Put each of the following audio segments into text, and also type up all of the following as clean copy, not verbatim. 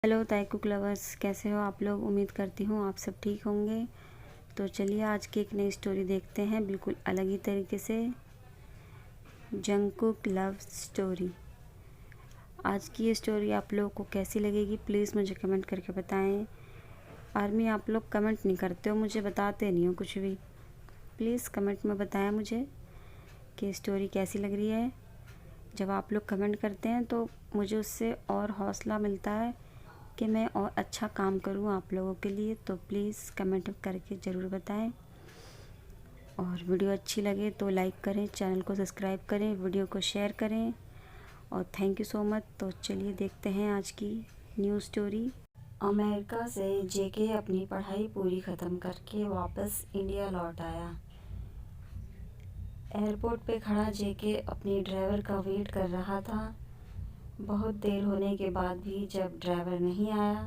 Hello ताई cook lovers, कैसे हो आप लोग। उम्मीद करती हूँ आप सब ठीक होंगे। तो चलिए आज की एक नई स्टोरी देखते हैं, बिल्कुल अलग ही तरीके से। Jungkook love story. आज की ये स्टोरी आप लोगों को कैसी लगेगी प्लीज़ मुझे कमेंट करके बताएं। आर्मी आप लोग कमेंट नहीं करते हो, मुझे बताते नहीं हो कुछ भी। प्लीज़ कमेंट में बताएं मुझे कि स्टोरी कैसी लग रही है। जब आप लोग कमेंट करते हैं तो मुझे उससे और हौसला मिलता है कि मैं और अच्छा काम करूं आप लोगों के लिए। तो प्लीज़ कमेंट करके ज़रूर बताएं, और वीडियो अच्छी लगे तो लाइक करें, चैनल को सब्सक्राइब करें, वीडियो को शेयर करें, और थैंक यू सो मच। तो चलिए देखते हैं आज की न्यू स्टोरी। अमेरिका से जेके अपनी पढ़ाई पूरी ख़त्म करके वापस इंडिया लौट आया। एयरपोर्ट पे खड़ा जेके अपने ड्राइवर का वेट कर रहा था। बहुत देर होने के बाद भी जब ड्राइवर नहीं आया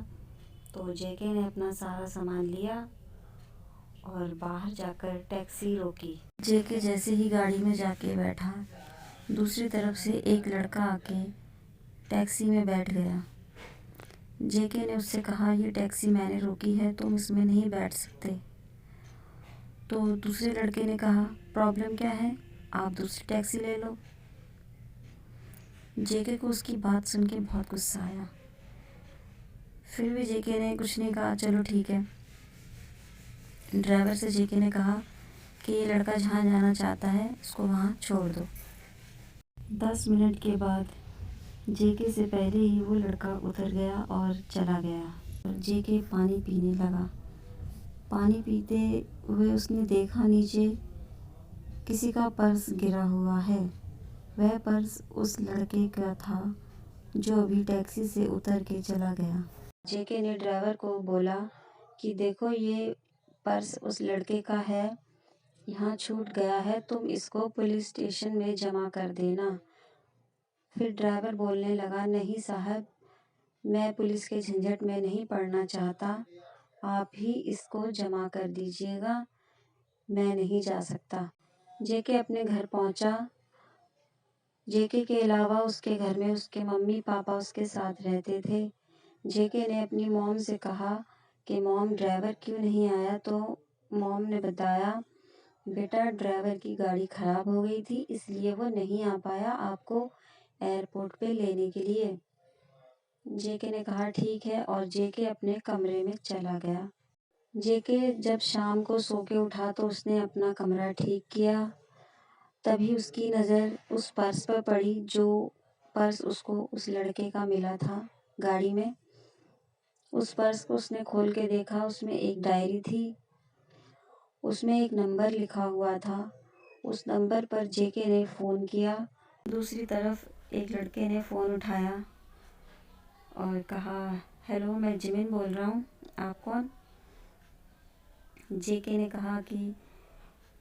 तो जेके ने अपना सारा सामान लिया और बाहर जाकर टैक्सी रोकी। जेके जैसे ही गाड़ी में जाके बैठा, दूसरी तरफ से एक लड़का आके टैक्सी में बैठ गया। जेके ने उससे कहा, ये टैक्सी मैंने रोकी है, तुम इसमें नहीं बैठ सकते। तो दूसरे लड़के ने कहा, प्रॉब्लम क्या है, आप दूसरी टैक्सी ले लो। जेके को उसकी बात सुन के बहुत गुस्सा आया। फिर भी जेके ने कुछ नहीं कहा, चलो ठीक है। ड्राइवर से जेके ने कहा कि ये लड़का जहाँ जाना चाहता है उसको वहाँ छोड़ दो। 10 मिनट के बाद जेके से पहले ही वो लड़का उतर गया और चला गया। और जेके पानी पीने लगा। पानी पीते हुए उसने देखा नीचे किसी का पर्स गिरा हुआ है। वह पर्स उस लड़के का था जो अभी टैक्सी से उतर के चला गया। जेके ने ड्राइवर को बोला कि देखो, ये पर्स उस लड़के का है, यहाँ छूट गया है, तुम इसको पुलिस स्टेशन में जमा कर देना। फिर ड्राइवर बोलने लगा, नहीं साहब, मैं पुलिस के झंझट में नहीं पड़ना चाहता, आप ही इसको जमा कर दीजिएगा, मैं नहीं जा सकता। जेके अपने घर पहुंचा। जेके के अलावा उसके घर में उसके मम्मी पापा उसके साथ रहते थे। जेके ने अपनी मॉम से कहा कि मॉम, ड्राइवर क्यों नहीं आया। तो मॉम ने बताया, बेटा ड्राइवर की गाड़ी ख़राब हो गई थी, इसलिए वो नहीं आ पाया आपको एयरपोर्ट पे लेने के लिए। जेके ने कहा ठीक है, और जेके अपने कमरे में चला गया। जेके जब शाम को सो के उठा तो उसने अपना कमरा ठीक किया। तभी उसकी नज़र उस पर्स पर पड़ी जो पर्स उसको उस लड़के का मिला था गाड़ी में। उस पर्स को उसने खोल के देखा, उसमें एक डायरी थी, उसमें एक नंबर लिखा हुआ था। उस नंबर पर जेके ने फ़ोन किया। दूसरी तरफ एक लड़के ने फ़ोन उठाया और कहा, हेलो, मैं जिमिन बोल रहा हूँ, आप कौन। जेके ने कहा कि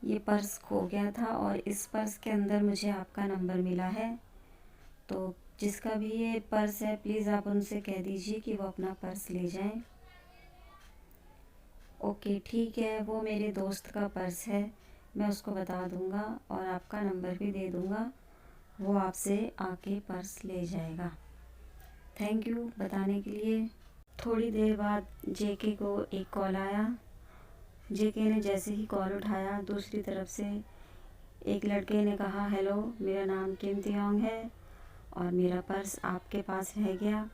ये पर्स खो गया था और इस पर्स के अंदर मुझे आपका नंबर मिला है, तो जिसका भी ये पर्स है प्लीज़ आप उनसे कह दीजिए कि वो अपना पर्स ले जाएं। ओके ठीक है, वो मेरे दोस्त का पर्स है, मैं उसको बता दूंगा और आपका नंबर भी दे दूंगा, वो आपसे आके पर्स ले जाएगा। थैंक यू बताने के लिए। थोड़ी देर बाद जेके को एक कॉल आया। जेके ने जैसे ही कॉल उठाया, दूसरी तरफ से एक लड़के ने कहा, हेलो, मेरा नाम किम तियोंग है और मेरा पर्स आपके पास रह गया,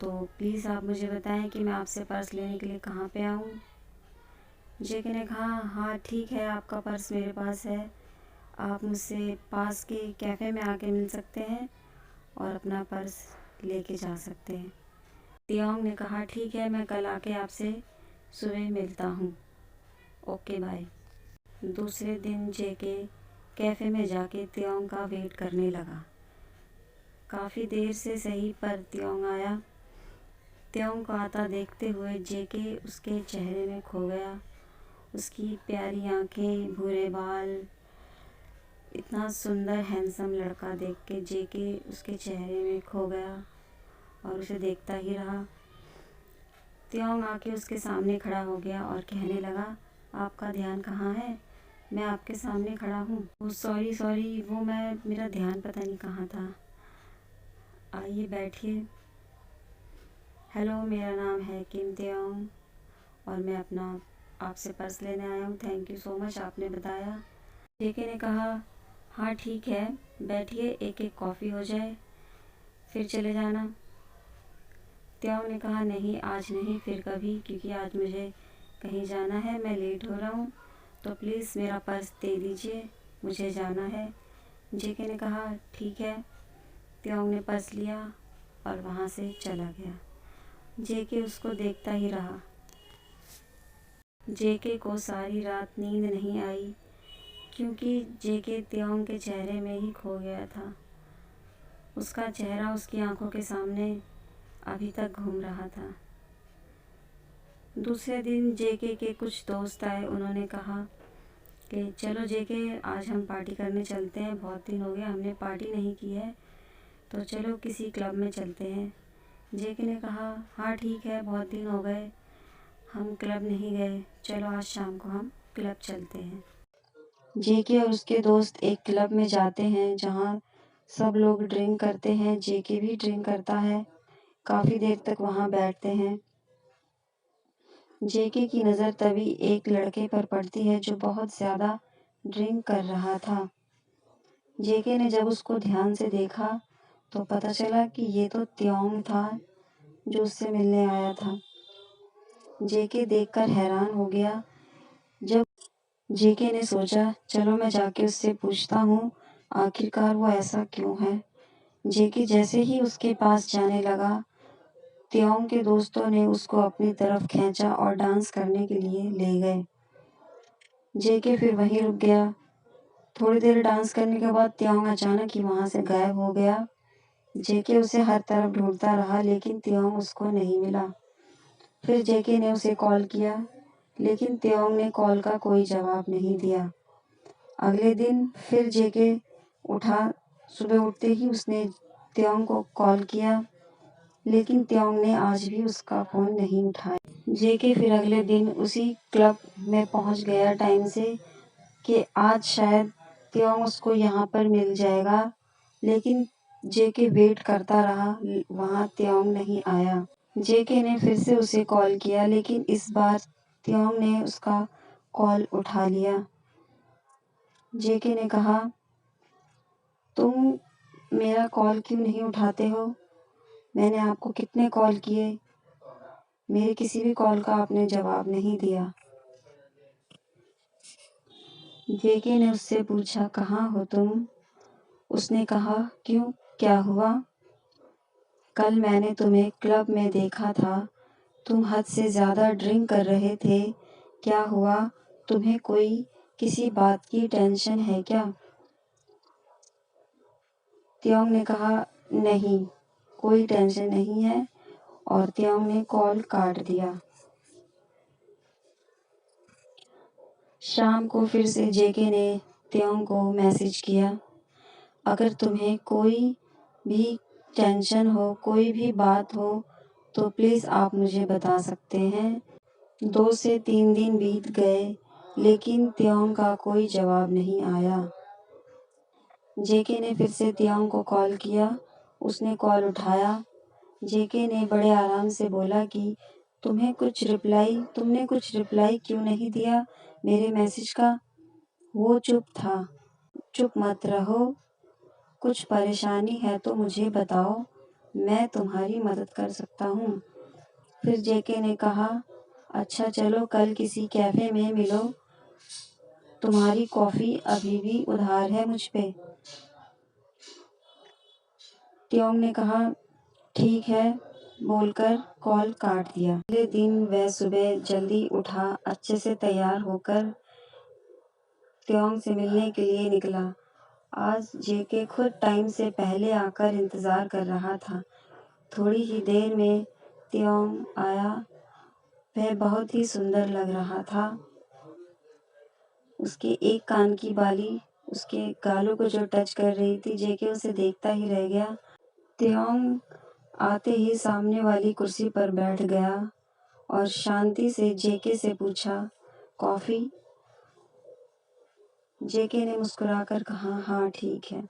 तो प्लीज़ आप मुझे बताएं कि मैं आपसे पर्स लेने के लिए कहाँ पे आऊँ। जेके ने कहा, हाँ ठीक है, आपका पर्स मेरे पास है, आप मुझसे पास के कैफ़े में आके मिल सकते हैं और अपना पर्स लेके जा सकते हैं। तियोंग ने कहा, ठीक है, मैं कल आके आपसे सुबह मिलता हूँ, ओके बाय। दूसरे दिन जेके कैफ़े में जाके तियोंग का वेट करने लगा। काफ़ी देर से सही पर तियोंग आया। तियोंग को आता देखते हुए जेके उसके चेहरे में खो गया। उसकी प्यारी आंखें, भूरे बाल, इतना सुंदर हैंडसम लड़का देख के जेके उसके चेहरे में खो गया और उसे देखता ही रहा। तियोंग आके उसके सामने खड़ा हो गया और कहने लगा, आपका ध्यान कहाँ है, मैं आपके सामने खड़ा हूँ। वो सॉरी, वो मेरा ध्यान पता नहीं कहाँ था, आइए बैठिए। हेलो, मेरा नाम है किम त्योंग और मैं अपना आपसे पर्स लेने आया हूँ। थैंक यू सो मच, आपने बताया। जेके ने कहा, हाँ ठीक है, बैठिए, एक एक कॉफ़ी हो जाए, फिर चले जाना। त्योंग ने कहा, नहीं आज नहीं, फिर कभी, क्योंकि आज मुझे कहीं जाना है, मैं लेट हो रहा हूँ, तो प्लीज़ मेरा पर्स दे दीजिए, मुझे जाना है। जेके ने कहा, ठीक है। त्योंग ने पर्स लिया और वहाँ से चला गया। जेके उसको देखता ही रहा। जेके को सारी रात नींद नहीं आई, क्योंकि जेके त्योंग के चेहरे में ही खो गया था। उसका चेहरा उसकी आंखों के सामने अभी तक घूम रहा था। दूसरे दिन जेके के कुछ दोस्त आए। उन्होंने कहा कि चलो जेके, आज हम पार्टी करने चलते हैं, बहुत दिन हो गए हमने पार्टी नहीं की है, तो चलो किसी क्लब में चलते हैं। जेके ने कहा, हाँ ठीक है, बहुत दिन हो गए हम क्लब नहीं गए, चलो आज शाम को हम क्लब चलते हैं। जेके और उसके दोस्त एक क्लब में जाते हैं जहाँ सब लोग ड्रिंक करते हैं। जेके भी ड्रिंक करता है। काफ़ी देर तक वहाँ बैठते हैं। जेके की नज़र तभी एक लड़के पर पड़ती है जो बहुत ज़्यादा ड्रिंक कर रहा था। जेके ने जब उसको ध्यान से देखा तो पता चला कि ये तो त्योंग था जो उससे मिलने आया था। जेके देखकर हैरान हो गया। जब जेके ने सोचा, चलो मैं जाके उससे पूछता हूँ आखिरकार वो ऐसा क्यों है। जेके जैसे ही उसके पास जाने लगा, त्योंग के दोस्तों ने उसको अपनी तरफ खींचा और डांस करने के लिए ले गए। जेके फिर वहीं रुक गया। थोड़ी देर डांस करने के बाद त्योंग अचानक ही वहां से गायब हो गया। जेके उसे हर तरफ ढूंढता रहा, लेकिन त्योंग उसको नहीं मिला। फिर जेके ने उसे कॉल किया, लेकिन त्योंग ने कॉल का कोई जवाब नहीं दिया। अगले दिन फिर जेके उठा। सुबह उठते ही उसने त्योंग को कॉल किया, लेकिन त्योंग ने आज भी उसका फ़ोन नहीं उठाया। जेके फिर अगले दिन उसी क्लब में पहुंच गया टाइम से कि आज शायद त्योंग उसको यहाँ पर मिल जाएगा, लेकिन जेके वेट करता रहा, वहाँ त्योंग नहीं आया। जेके ने फिर से उसे कॉल किया, लेकिन इस बार त्योंग ने उसका कॉल उठा लिया। जेके ने कहा, तुम मेरा कॉल क्यों नहीं उठाते हो? मैंने आपको कितने कॉल किए, मेरे किसी भी कॉल का आपने जवाब नहीं दिया। जेके ने उससे पूछा, कहाँ हो तुम? उसने कहा, क्यों, क्या हुआ? कल मैंने तुम्हें क्लब में देखा था, तुम हद से ज़्यादा ड्रिंक कर रहे थे, क्या हुआ? तुम्हें कोई किसी बात की टेंशन है क्या? त्योंग ने कहा, नहीं, कोई टेंशन नहीं है, और त्योंग ने कॉल काट दिया। शाम को फिर से जेके ने त्योंग को मैसेज किया, अगर तुम्हें कोई भी टेंशन हो, कोई भी बात हो, तो प्लीज़ आप मुझे बता सकते हैं। 2 से 3 दिन बीत गए, लेकिन त्योंग का कोई जवाब नहीं आया। जेके ने फिर से त्योंग को कॉल किया। उसने कॉल उठाया। जेके ने बड़े आराम से बोला कि तुमने कुछ रिप्लाई क्यों नहीं दिया मेरे मैसेज का? वो चुप था। चुप मत रहो, कुछ परेशानी है तो मुझे बताओ, मैं तुम्हारी मदद कर सकता हूँ। फिर जेके ने कहा, अच्छा चलो कल किसी कैफ़े में मिलो, तुम्हारी कॉफ़ी अभी भी उधार है मुझ पे। त्योंग ने कहा, ठीक है, बोलकर कॉल काट दिया। अगले दिन वह सुबह जल्दी उठा, अच्छे से तैयार होकर त्योंग से मिलने के लिए निकला। आज जेके खुद टाइम से पहले आकर इंतज़ार कर रहा था। थोड़ी ही देर में त्योंग आया। वह बहुत ही सुंदर लग रहा था। उसके एक कान की बाली उसके गालों को जो टच कर रही थी, जेके उसे देखता ही रह गया। त्योंग आते ही सामने वाली कुर्सी पर बैठ गया और शांति से जेके से पूछा, कॉफ़ी? जेके ने मुस्कुराकर कहा, हाँ ठीक है।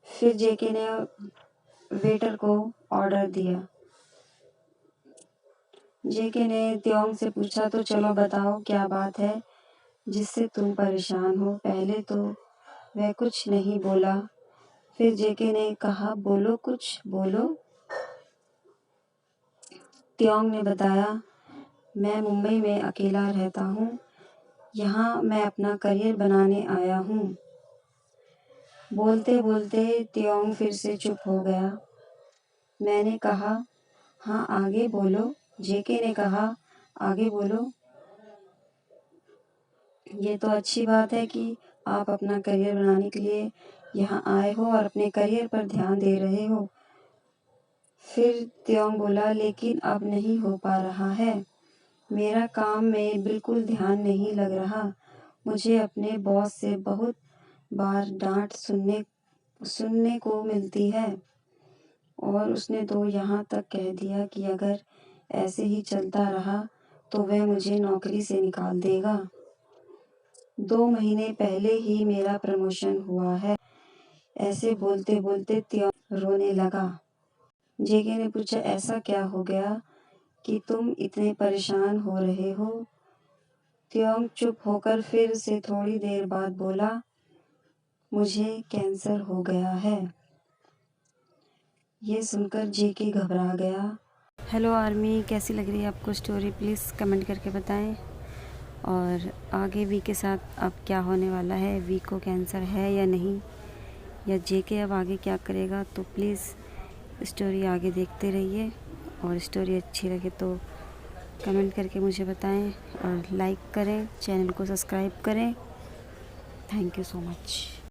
फिर जेके ने वेटर को ऑर्डर दिया। जेके ने त्योंग से पूछा, तो चलो बताओ क्या बात है जिससे तुम परेशान हो। पहले तो वह कुछ नहीं बोला। फिर जेके ने कहा, बोलो, कुछ बोलो। त्योंग ने बताया, मैं मुंबई में अकेला रहता हूँ। यहाँ मैं अपना करियर बनाने आया हूँ। बोलते बोलते त्योंग फिर से चुप हो गया। मैंने कहा, हाँ आगे बोलो। जेके ने कहा, आगे बोलो। ये तो अच्छी बात है कि आप अपना करियर बनाने के लिए यहाँ आए हो और अपने करियर पर ध्यान दे रहे हो। फिर त्योंग बोला, लेकिन अब नहीं हो पा रहा है। मेरा काम में बिल्कुल ध्यान नहीं लग रहा। मुझे अपने बॉस से बहुत बार डांट सुनने को मिलती है और उसने तो यहाँ तक कह दिया कि अगर ऐसे ही चलता रहा तो वह मुझे नौकरी से निकाल देगा। 2 महीने पहले ही मेरा प्रमोशन हुआ है। ऐसे बोलते बोलते त्योंग रोने लगा। जेके ने पूछा, ऐसा क्या हो गया कि तुम इतने परेशान हो रहे हो। त्योंग चुप होकर फिर से थोड़ी देर बाद बोला, मुझे कैंसर हो गया है। ये सुनकर जेके घबरा गया। हेलो आर्मी, कैसी लग रही है आपको स्टोरी? प्लीज़ कमेंट करके बताएं। और आगे वी के साथ अब क्या होने वाला है, वी को कैंसर है या नहीं, या जेके अब आगे क्या करेगा, तो प्लीज़ स्टोरी आगे देखते रहिए। और स्टोरी अच्छी लगे तो कमेंट करके मुझे बताएं और लाइक करें, चैनल को सब्सक्राइब करें। Thank you so much.